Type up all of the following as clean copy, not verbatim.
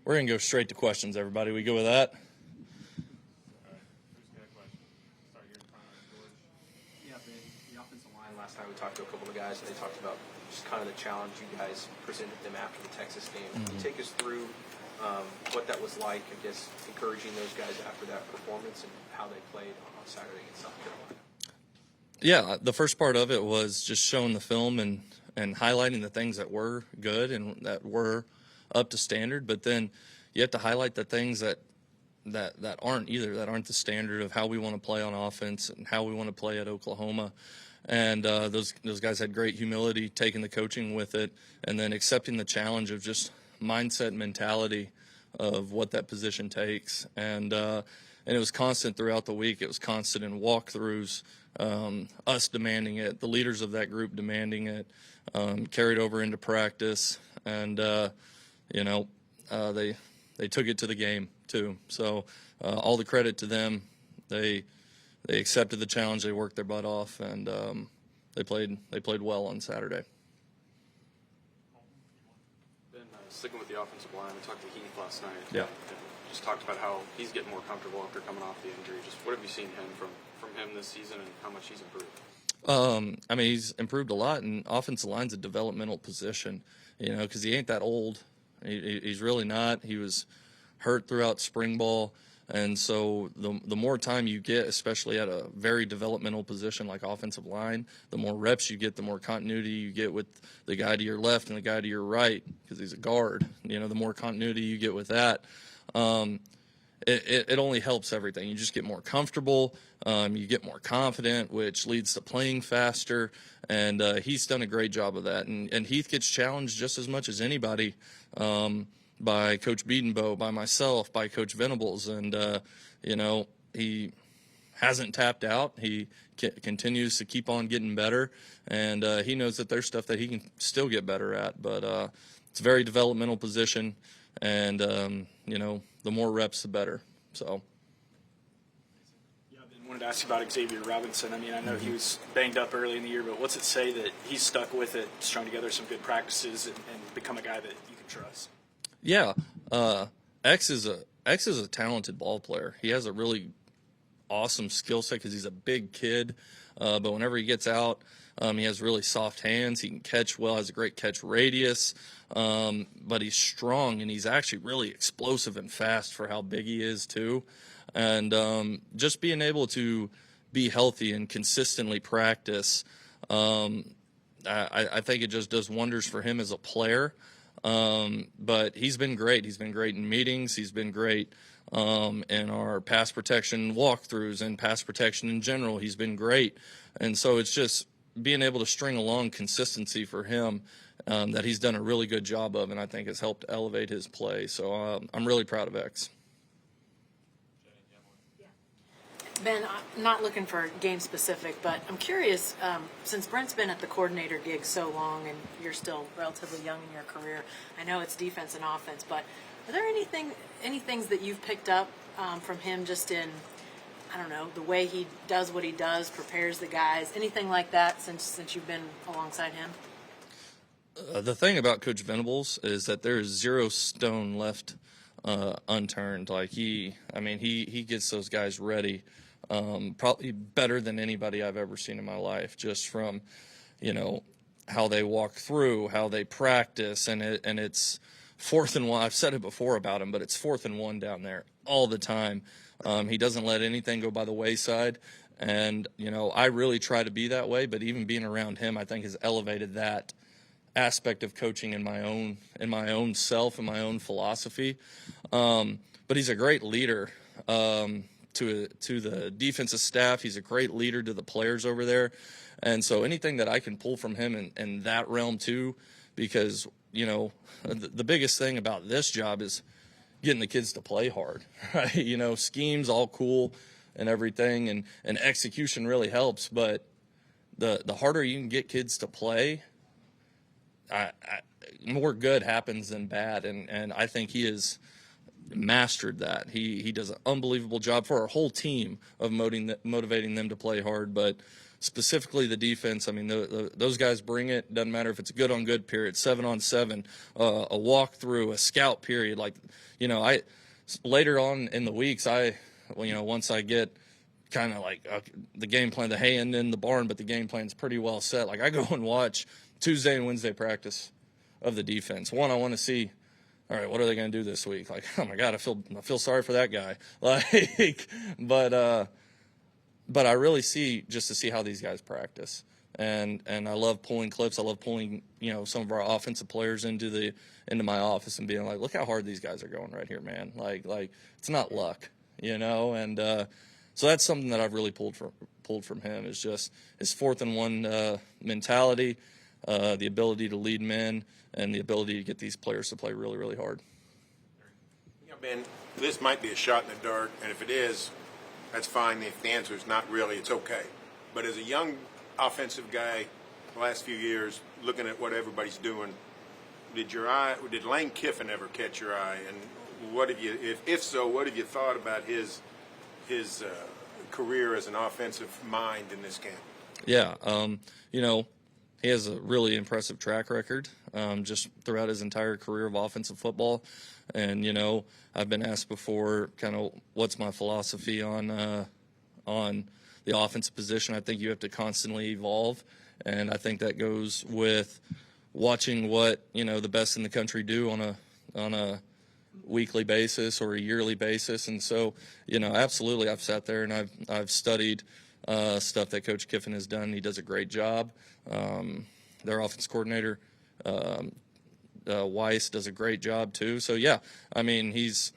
We're going to go straight to questions, everybody. We go with that? Yeah, the offensive line, last time we talked to a couple of guys, and they talked about just kind of the challenge you guys presented them after the Texas game. Can you take us through what that was like, I guess, encouraging those guys after that performance and how they played on Saturday against South Carolina? Yeah, the first part of it was just showing the film and highlighting the things that were good and that were up to standard, but then you have to highlight the things that aren't either, that aren't the standard of how we want to play on offense and how we want to play at Oklahoma. And those guys had great humility, taking the coaching with it, and then accepting the challenge of just mindset and mentality of what that position takes. And it was constant throughout the week. It was constant in walkthroughs, us demanding it, the leaders of that group demanding it, carried over into practice, and they took it to the game too. So all the credit to them. They accepted the challenge. They worked their butt off, and they played well on Saturday. Ben, sticking with the offensive line, we talked to Heath last night. Yeah. And just talked about how he's getting more comfortable after coming off the injury. Just what have you seen from him this season, and how much he's improved? I mean, he's improved a lot, and offensive line's a developmental position, because he ain't that old. He's really not. He was hurt throughout spring ball, and so the more time you get, especially at a very developmental position like offensive line, the more reps you get, the more continuity you get with the guy to your left and the guy to your right, because he's a guard. The more continuity you get with that, it only helps everything. You just get more comfortable, you get more confident, which leads to playing faster, and he's done a great job of that. And Heath gets challenged just as much as anybody by Coach Biedenbow, by myself, by Coach Venables, and he hasn't tapped out. He continues to keep on getting better, and he knows that there's stuff that he can still get better at, but it's a very developmental position, and the more reps, the better. So. Yeah, I wanted to ask you about Xavier Robinson. I mean, I know he was banged up early in the year, but what's it say that he's stuck with it, strung together some good practices, and become a guy that you can trust? Yeah, X is a talented ball player. He has a really awesome skill set because he's a big kid, but whenever he gets out, he has really soft hands. He can catch well, has a great catch radius, but he's strong, and he's actually really explosive and fast for how big he is too. And just being able to be healthy and consistently practice, I think it just does wonders for him as a player. But he's been great. He's been great in meetings. He's been great in our pass protection walkthroughs and pass protection in general. He's been great. And so it's just being able to string along consistency for him that he's done a really good job of, and I think has helped elevate his play. So I'm really proud of X. Ben, I'm not looking for game specific, but I'm curious, since Brent's been at the coordinator gig so long and you're still relatively young in your career, I know it's defense and offense, but are there any things that you've picked up from him just in, I don't know, the way he does what he does, prepares the guys, anything like that since you've been alongside him? The thing about Coach Venables is that there is zero stone left unturned. Like he gets those guys ready probably better than anybody I've ever seen in my life, just from, how they walk through, how they practice, and it's 4th and 1. I've said it before about him, but it's 4th and 1 down there all the time. He doesn't let anything go by the wayside, and I really try to be that way. But even being around him, I think, has elevated that aspect of coaching in my own self and my own philosophy. But he's a great leader to the defensive staff. He's a great leader to the players over there. And so anything that I can pull from him in that realm too, because, the biggest thing about this job is getting the kids to play hard, right? Schemes all cool and everything, and execution really helps. But the harder you can get kids to play, more good happens than bad. And I think he has mastered that. He does an unbelievable job for our whole team of motivating them to play hard. But specifically the defense. I mean, those guys bring it. Doesn't matter if it's a good on good period, 7-on-7, a walkthrough, a scout period. Like, later on in the weeks, once I get kind of like the game plan, the hay end in the barn, but the game plan's pretty well set. Like, I go and watch Tuesday and Wednesday practice of the defense. One, I want to see, all right, what are they going to do this week? Like, oh my God, I feel sorry for that guy. Like, but I really see just to see how these guys practice. And I love pulling clips. I love pulling, some of our offensive players into my office and being like, look how hard these guys are going right here, man. Like it's not luck, and so that's something that I've really pulled from him is just his 4th-and-1 mentality, the ability to lead men, and the ability to get these players to play really, really hard. Ben, this might be a shot in the dark, and if it is, that's fine. If the answer is not really, it's okay. But as a young offensive guy, the last few years, looking at what everybody's doing, did Lane Kiffin ever catch your eye? And what have you, if so, what have you thought about his career as an offensive mind in this camp? Yeah, he has a really impressive track record just throughout his entire career of offensive football. And, I've been asked before kind of what's my philosophy on the offensive position. I think you have to constantly evolve, and I think that goes with watching what, the best in the country do on a weekly basis or a yearly basis. And so, absolutely, I've sat there and I've studied stuff that Coach Kiffin has done. He does a great job. Their offense coordinator, Weiss, does a great job too. So yeah, I mean, he's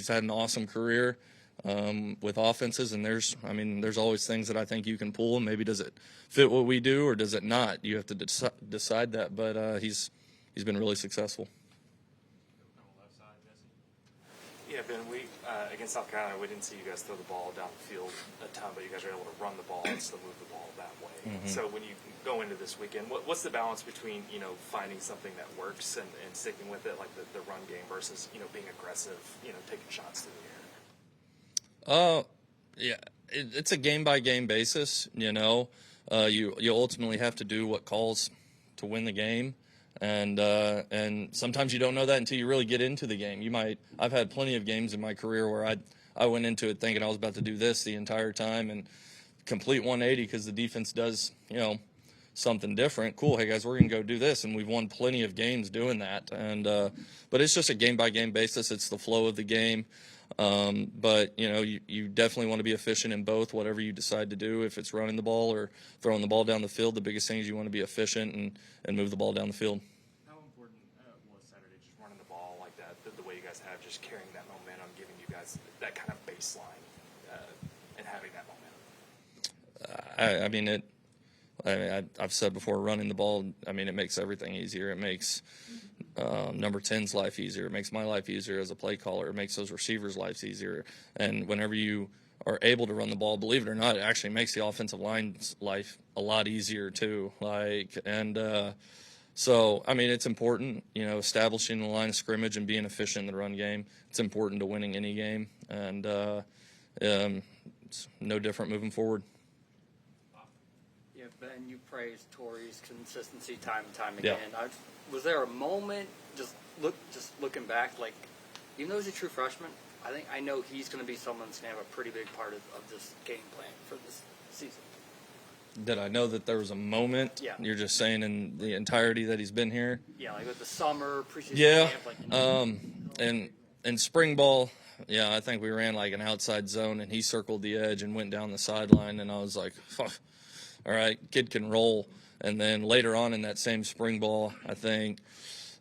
had an awesome career with offenses, and there's always things that I think you can pull. And maybe does it fit what we do or does it not? You have to decide that. But he's been really successful. Yeah, Ben, against South Carolina, we didn't see you guys throw the ball down the field a ton, but you guys were able to run the ball and still move the ball that way. Mm-hmm. So when you go into this weekend, what's the balance between, finding something that works and sticking with it, like the run game, versus, being aggressive, taking shots through the air? Yeah, it's a game-by-game basis, You ultimately have to do what calls to win the game. And sometimes you don't know that until you really get into the game. I've had plenty of games in my career where I went into it thinking I was about to do this the entire time and complete 180 because the defense does, something different. Cool. Hey guys, we're going to go do this. And we've won plenty of games doing that. And, but it's just a game by game basis. It's the flow of the game. But you definitely want to be efficient in both, whatever you decide to do. If it's running the ball or throwing the ball down the field, the biggest thing is you want to be efficient and move the ball down the field. How important was Saturday, just running the ball like that, the way you guys have, just carrying that momentum, giving you guys that kind of baseline, and having that momentum? I've said before, running the ball, it makes everything easier. It makes number 10's life easier. It makes my life easier as a play caller. It makes those receivers' lives easier. And whenever you are able to run the ball, believe it or not, it actually makes the offensive line's life a lot easier too. So it's important, establishing the line of scrimmage and being efficient in the run game. It's important to winning any game, and it's no different moving forward. Yeah, Ben, you praised Torrey's consistency time and time again. Yeah. Was there a moment, just looking back, like, even though he's a true freshman, I know he's going to be someone that's going to have a pretty big part of this game plan for this season. Did I know that there was a moment? Yeah. You're just saying in the entirety that he's been here? Yeah, like with the summer, preseason camp. And in spring ball, I think we ran like an outside zone, and he circled the edge and went down the sideline, and I was like, all right, kid can roll. And then later on in that same spring ball, I think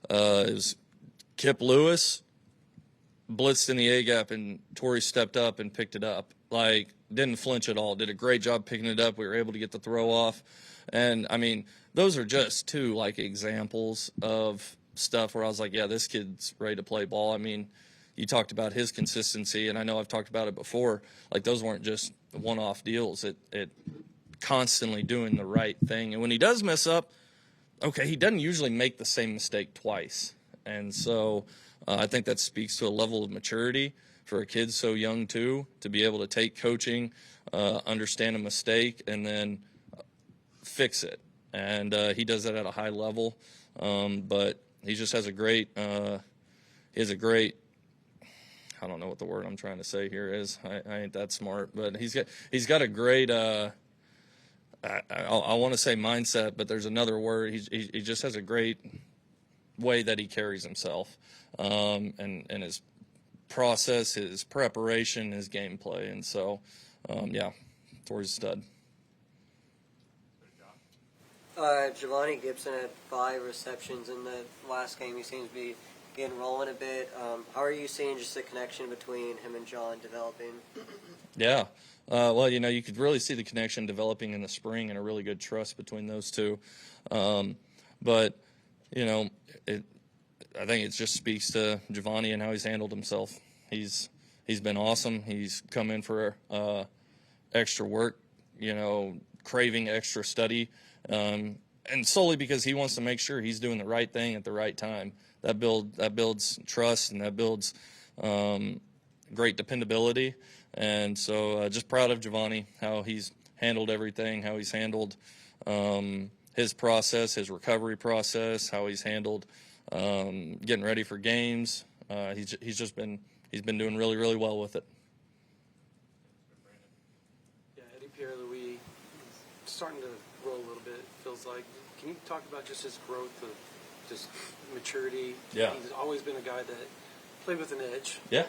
it was Kip Lewis blitzed in the A-gap, and Torrey stepped up and picked it up. Like, didn't flinch at all. Did a great job picking it up. We were able to get the throw off. And, those are just two, examples of stuff where I was like, yeah, this kid's ready to play ball. You talked about his consistency, and I know I've talked about it before. Like, those weren't just one-off deals. It constantly doing the right thing. And when he does mess up, okay, he doesn't usually make the same mistake twice. And so I think that speaks to a level of maturity for a kid so young too, to be able to take coaching, understand a mistake, and then fix it, and he does that at a high level. But he just has a great I don't know what the word I'm trying to say here is. I ain't that smart, but he's got a great I want to say mindset, but there's another word. He just has a great way that he carries himself, and his process, his preparation, his gameplay, and so yeah, Torrey's a stud. Giovanni Gibson had 5 receptions in the last game. He seems to be getting rolling a bit. How are you seeing just the connection between him and John developing? Yeah. Well, you could really see the connection developing in the spring and a really good trust between those two. But, I think it just speaks to Giovanni and how he's handled himself. He's been awesome. He's come in for extra work, craving extra study, and solely because he wants to make sure he's doing the right thing at the right time. That builds trust, and that builds great dependability. And so just proud of Giovanni, how he's handled everything, how he's handled his process, his recovery process, how he's handled getting ready for games. He's been doing really, really well with it. Yeah, Eddie Pierre-Louis starting to roll a little bit, feels like. Can you talk about just his growth of just maturity? Yeah. He's always been a guy that played with an edge. Yeah.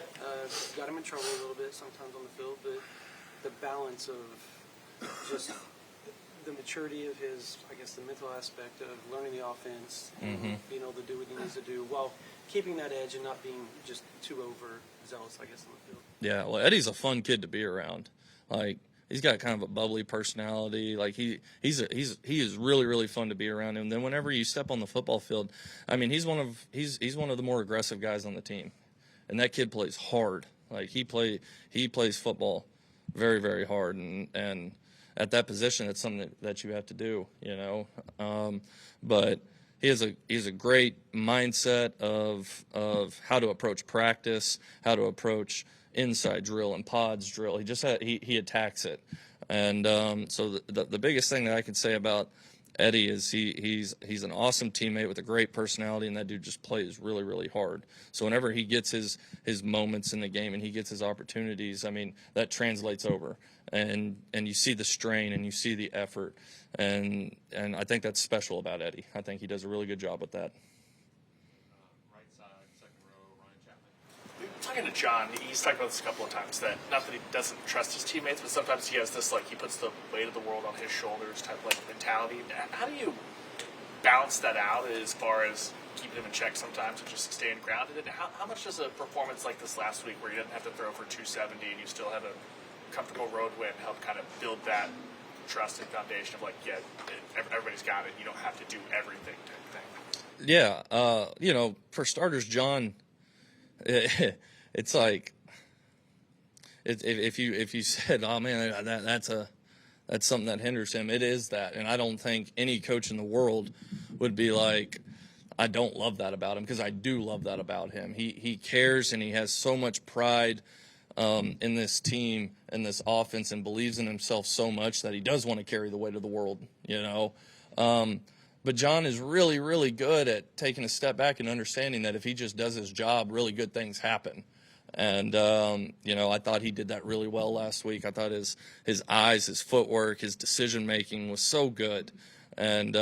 Got him in trouble a little bit sometimes on the field, but the balance of just the maturity of his, I guess, the mental aspect of learning the offense, and being able to do what he needs to do while keeping that edge and not being just too overzealous, I guess, on the field. Yeah, well, Eddie's a fun kid to be around. Like, he's got kind of a bubbly personality. Like, he is really, really fun to be around. And then whenever you step on the football field, I mean, he's one of the more aggressive guys on the team, and that kid plays hard. Like, he plays football very, very hard, and at that position, it's something that you have to do, but he has a great mindset of how to approach practice, how to approach inside drill and pods drill. He attacks it, and so the biggest thing that I can say about Eddie is he's an awesome teammate with a great personality, and that dude just plays really, really hard. So whenever he gets his moments in the game and he gets his opportunities, I mean, that translates over, and you see the strain and you see the effort, and I think that's special about Eddie. I think he does a really good job with that. Right side, second row, Ryan Chapman. Talking to John, he's talked about this a couple of times, that not that he doesn't trust his teammates, but sometimes he has this, like, he puts the weight of the world on his shoulders type of, like, mentality. How do you balance that out as far as keeping him in check sometimes and just staying grounded? And how much does a performance like this last week, where you didn't have to throw for 270 and you still have a comfortable road win, help kind of build that trust and foundation of, like, yeah, everybody's got it, you don't have to do everything type thing? Yeah, for starters, John, it's like if you said, oh man, that's something that hinders him, it is that. And I don't think any coach in the world would be like, I don't love that about him, because I do love that about him. He cares, and he has so much pride in this team and this offense, and believes in himself so much that he does want to carry the weight of the world, But John is really, really good at taking a step back and understanding that if he just does his job, really good things happen. And, I thought he did that really well last week. I thought his eyes, his footwork, his decision-making was so good. And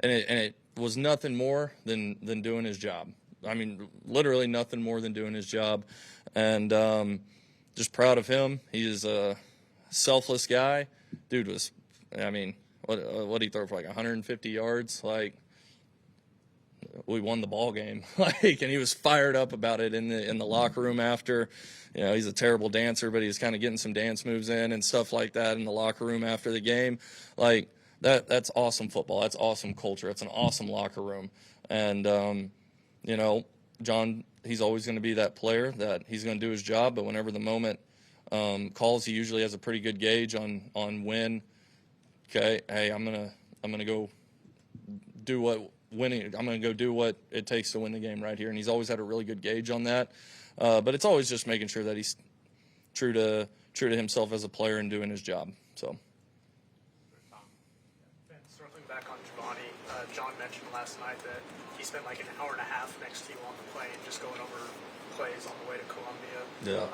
it was nothing more than doing his job. I mean, literally nothing more than doing his job. And just proud of him. He is a selfless guy. Dude what did he throw for, like 150 yards? Like, we won the ball game. And he was fired up about it in the locker room after. He's a terrible dancer, but he's kind of getting some dance moves in and stuff like that in the locker room after the game. Like, that's awesome football. That's awesome culture. It's an awesome locker room. And John, he's always going to be that player that he's going to do his job, but whenever the moment calls, he usually has a pretty good gauge on when. Okay, hey, I'm gonna go do what winning. I'm gonna go do what it takes to win the game right here, and he's always had a really good gauge on that. But it's always just making sure that he's true to himself as a player and doing his job. So. last night that he spent like an hour and a half next to you on the plane, just going over plays on the way to Columbia. Yeah.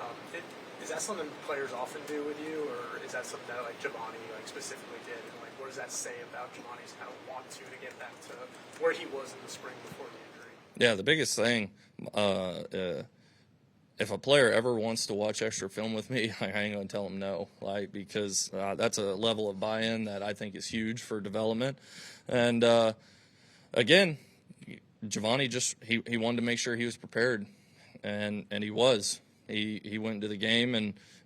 Is that something players often do with you, or is that something that like Giovanni like specifically did? And like, what does that say about Giovanni's kind of want to get back to where he was in the spring before the injury? Yeah, the biggest thing, if a player ever wants to watch extra film with me, I ain't gonna tell him no, like, because that's a level of buy-in that I think is huge for development. And again, Giovanni he wanted to make sure he was prepared, and he was. He went into the game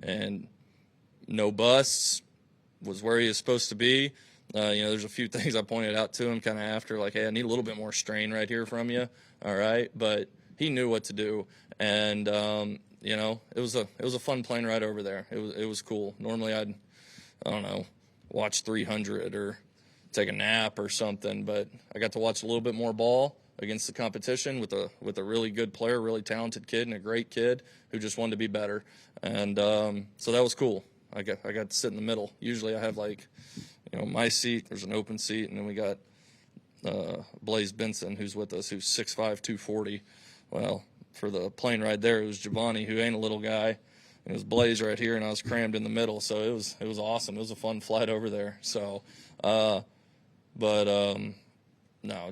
and no busts, was where he was supposed to be. There's a few things I pointed out to him kind of after, like, hey, I need a little bit more strain right here from you. All right, but he knew what to do, and it was a fun plane ride over there. It was cool. Normally I don't know, watch 300 or take a nap or something, but I got to watch a little bit more ball against the competition with a really good player, really talented kid, and a great kid who just wanted to be better, and so that was cool. I got to sit in the middle. Usually I have my seat. There's an open seat, and then we got Blaze Benson, who's with us, who's 6'5", 240. Well, for the plane ride there, it was Giovanni, who ain't a little guy, and it was Blaze right here, and I was crammed in the middle. So it was awesome. It was a fun flight over there. So, no,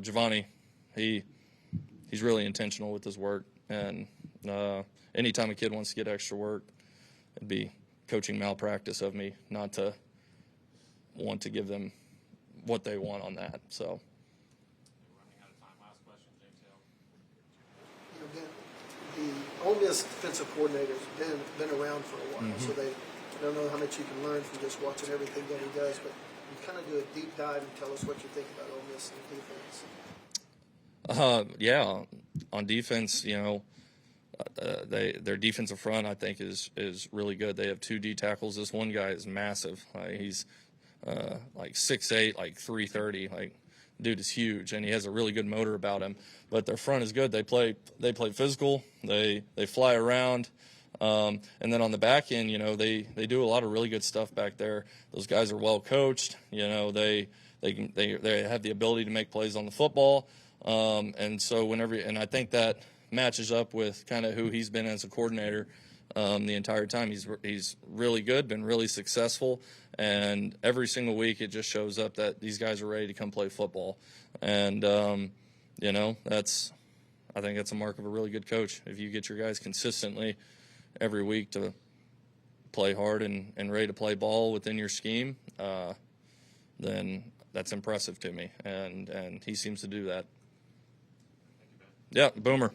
Giovanni, he's really intentional with his work, and anytime a kid wants to get extra work, it'd be coaching malpractice of me not to want to give them what they want on that. So. The Ole Miss defensive coordinator's been around for a while, so I don't know how much you can learn from just watching everything that he does, but you kind of do a deep dive and tell us what you think about Ole Miss and defense. Yeah, on defense, their defensive front, I think, is really good. They have 2 D tackles. This one guy is massive. He's like 6'8", like 330. Like, dude is huge, and he has a really good motor about him. But their front is good. They play physical. They fly around, and then on the back end, they do a lot of really good stuff back there. Those guys are well coached. They have the ability to make plays on the football, and so and I think that matches up with kind of who he's been as a coordinator the entire time. He's really good, been really successful, and every single week it just shows up that these guys are ready to come play football. And I think that's a mark of a really good coach. If you get your guys consistently every week to play hard and ready to play ball within your scheme, then that's impressive to me, and he seems to do that. Yeah, Boomer.